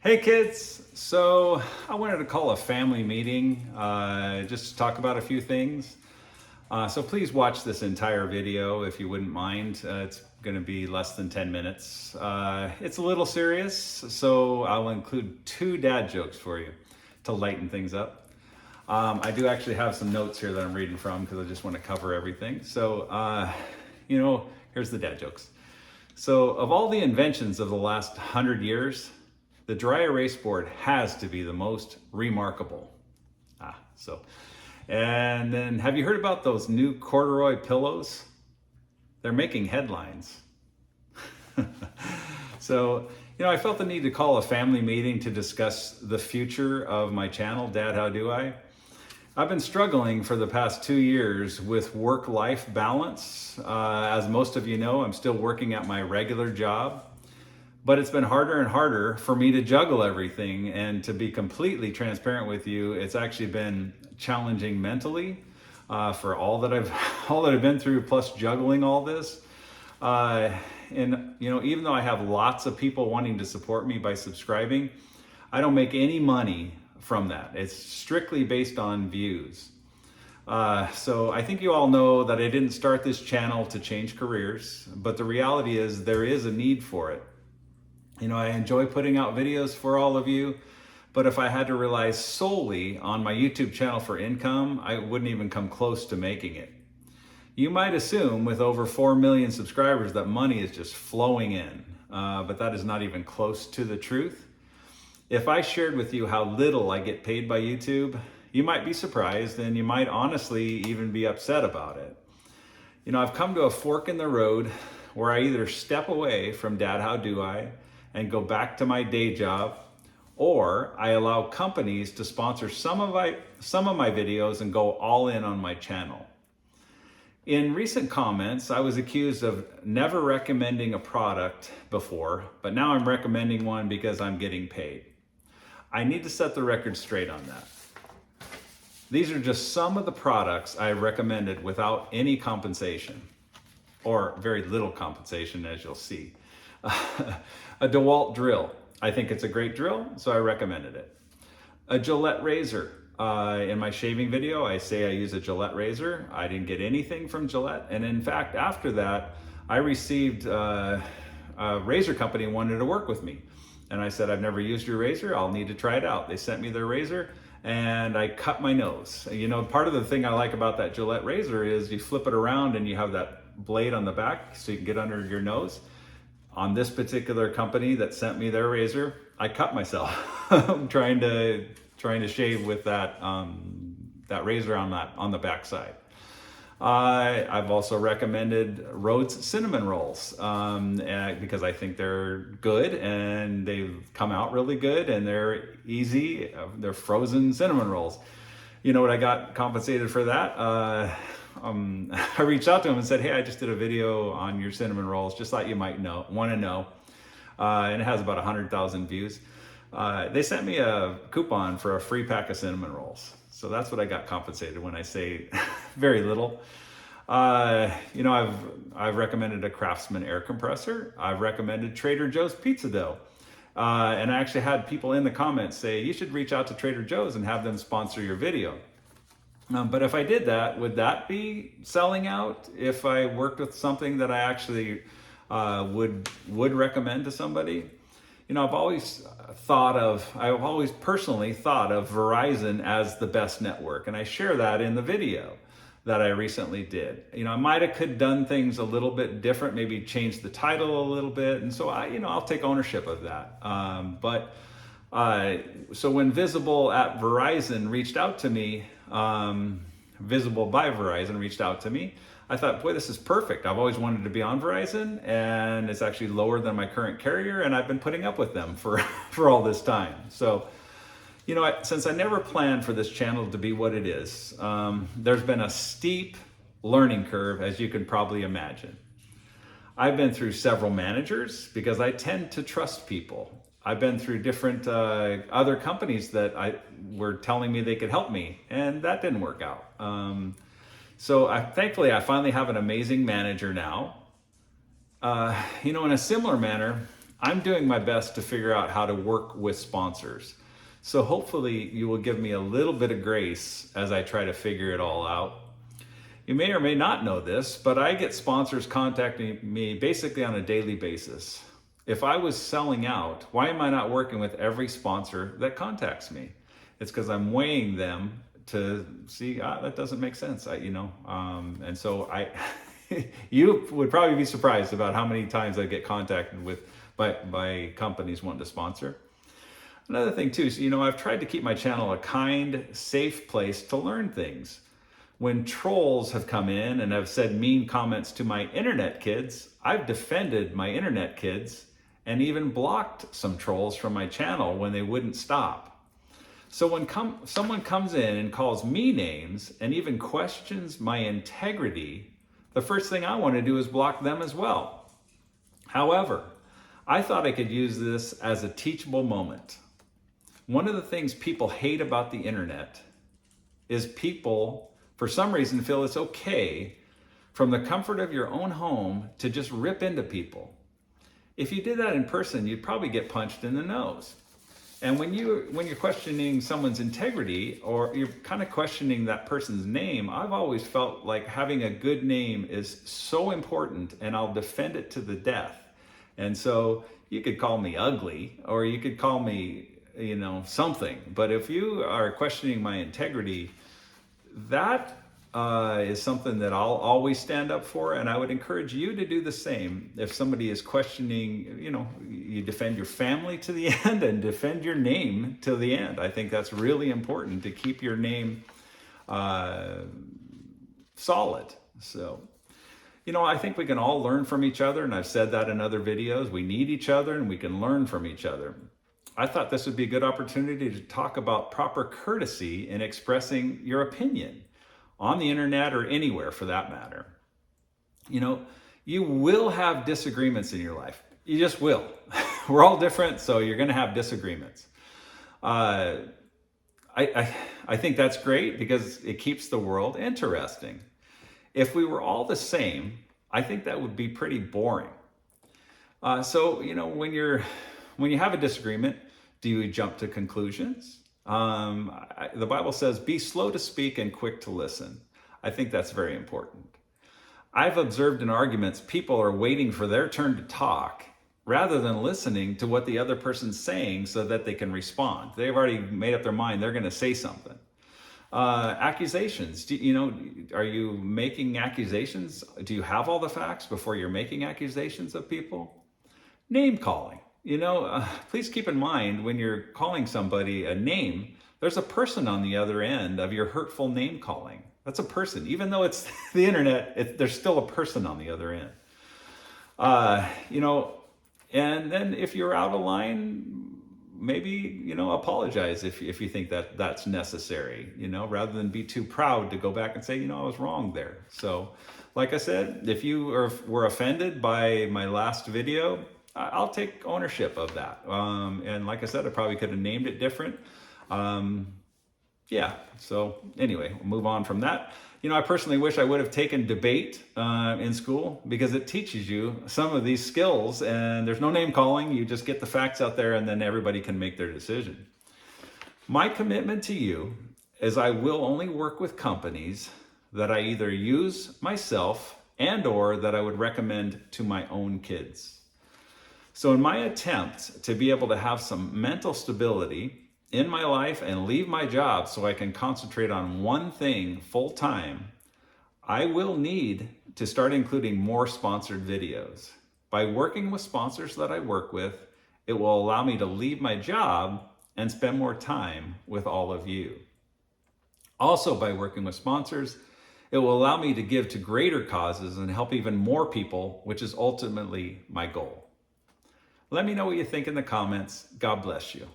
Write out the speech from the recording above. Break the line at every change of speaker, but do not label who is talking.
Hey kids, so I wanted to call a family meeting just to talk about a few things. So please watch this entire video if you wouldn't mind. It's going to be less than 10 minutes. It's a little serious, so I'll include 2 dad jokes for you to lighten things up. I do actually have some notes here that I'm reading from because I just want to cover everything. So, here's the dad jokes. So of all the inventions of the last 100 years, the dry erase board has to be the most remarkable. And then have you heard about those new corduroy pillows? They're making headlines. So, I felt the need to call a family meeting to discuss the future of my channel, Dad, How Do I? I've been struggling for the past 2 years with work-life balance. As most of you know, I'm still working at my regular job. But it's been harder and harder for me to juggle everything, and to be completely transparent with you, it's actually been challenging mentally for all that I've been through, plus juggling all this. Even though I have lots of people wanting to support me by subscribing, I don't make any money from that. It's strictly based on views. So I think you all know that I didn't start this channel to change careers, but the reality is there is a need for it. I enjoy putting out videos for all of you, but if I had to rely solely on my YouTube channel for income, I wouldn't even come close to making it. You might assume with over 4 million subscribers that money is just flowing in, but that is not even close to the truth. If I shared with you how little I get paid by YouTube, you might be surprised, and you might honestly even be upset about it. I've come to a fork in the road where I either step away from Dad, How Do I? And go back to my day job, or I allow companies to sponsor some of my videos and go all in on my channel. In recent comments, I was accused of never recommending a product before, but now I'm recommending one because I'm getting paid. I need to set the record straight on that. These are just some of the products I recommended without any compensation, or very little compensation, as you'll see. A DeWalt drill. I think it's a great drill, so I recommended it. A Gillette razor. In my shaving video, I say I use a Gillette razor. I didn't get anything from Gillette, and in fact, after that, I received a razor company wanted to work with me. And I said, I've never used your razor, I'll need to try it out. They sent me their razor, and I cut my nose. Part of the thing I like about that Gillette razor is you flip it around and you have that blade on the back so you can get under your nose. On this particular company that sent me their razor, I cut myself trying to shave with that razor on the backside. I've also recommended Rhodes cinnamon rolls because I think they're good, and they've come out really good, and they're easy. They're frozen cinnamon rolls. You know what I got compensated for that? I reached out to him and said, hey, I just did a video on your cinnamon rolls, just thought you might want to know. And it has about 100,000 views. They sent me a coupon for a free pack of cinnamon rolls. So that's what I got compensated when I say very little. I've recommended a Craftsman air compressor. I've recommended Trader Joe's pizza dough. And I actually had people in the comments say, you should reach out to Trader Joe's and have them sponsor your video. But if I did that, would that be selling out if I worked with something that I actually would recommend to somebody? I've always personally thought of Verizon as the best network, and I share that in the video that I recently did. I might have could done things a little bit different, maybe change the title a little bit, and so I'll take ownership of that. So when Visible at Verizon reached out to me, Visible by Verizon reached out to me, I thought, boy, this is perfect. I've always wanted to be on Verizon, and it's actually lower than my current carrier, and I've been putting up with them for all this time. So, since I never planned for this channel to be what it is, there's been a steep learning curve, as you can probably imagine. I've been through several managers because I tend to trust people. I've been through different other companies that were telling me they could help me, and that didn't work out. Thankfully, I finally have an amazing manager now. In a similar manner, I'm doing my best to figure out how to work with sponsors. So hopefully you will give me a little bit of grace as I try to figure it all out. You may or may not know this, but I get sponsors contacting me basically on a daily basis. If I was selling out, why am I not working with every sponsor that contacts me? It's because I'm weighing them to see, that doesn't make sense, and so you would probably be surprised about how many times I get contacted by companies wanting to sponsor. Another thing too, so, I've tried to keep my channel a kind, safe place to learn things. When trolls have come in and have said mean comments to my internet kids, I've defended my internet kids and even blocked some trolls from my channel when they wouldn't stop. So when someone comes in and calls me names and even questions my integrity, the first thing I want to do is block them as well. However, I thought I could use this as a teachable moment. One of the things people hate about the internet is people, for some reason, feel it's okay from the comfort of your own home to just rip into people. If you did that in person, you'd probably get punched in the nose. And when you're questioning someone's integrity, or you're kind of questioning that person's name, I've always felt like having a good name is so important, and I'll defend it to the death. And so you could call me ugly, or you could call me, something. But if you are questioning my integrity, that is something that I'll always stand up for, and I would encourage you to do the same. If somebody is questioning, you defend your family to the end and defend your name to the end. I think that's really important to keep your name solid. So, I think we can all learn from each other, and I've said that in other videos. We need each other, and we can learn from each other. I thought this would be a good opportunity to talk about proper courtesy in expressing your opinion on the internet or anywhere for that matter. You will have disagreements in your life. You just will. We're all different, so you're going to have disagreements. I think that's great because it keeps the world interesting. If we were all the same, I think that would be pretty boring. So when you have a disagreement, do you jump to conclusions? The Bible says, be slow to speak and quick to listen. I think that's very important. I've observed in arguments, people are waiting for their turn to talk rather than listening to what the other person's saying so that they can respond. They've already made up their mind, they're going to say something. Accusations, are you making accusations? Do you have all the facts before you're making accusations of people? Name calling. Please keep in mind when you're calling somebody a name, there's a person on the other end of your hurtful name calling. That's a person. Even though it's the internet, there's still a person on the other end. And then if you're out of line, maybe, apologize if you think that that's necessary, rather than be too proud to go back and say, I was wrong there. So like I said, if you were offended by my last video, I'll take ownership of that. And like I said, I probably could have named it different. So anyway, we'll move on from that. I personally wish I would have taken debate in school because it teaches you some of these skills, and there's no name calling. You just get the facts out there and then everybody can make their decision. My commitment to you is I will only work with companies that I either use myself and or that I would recommend to my own kids. So in my attempt to be able to have some mental stability in my life and leave my job so I can concentrate on one thing full time, I will need to start including more sponsored videos. By working with sponsors that I work with, it will allow me to leave my job and spend more time with all of you. Also, by working with sponsors, it will allow me to give to greater causes and help even more people, which is ultimately my goal. Let me know what you think in the comments. God bless you.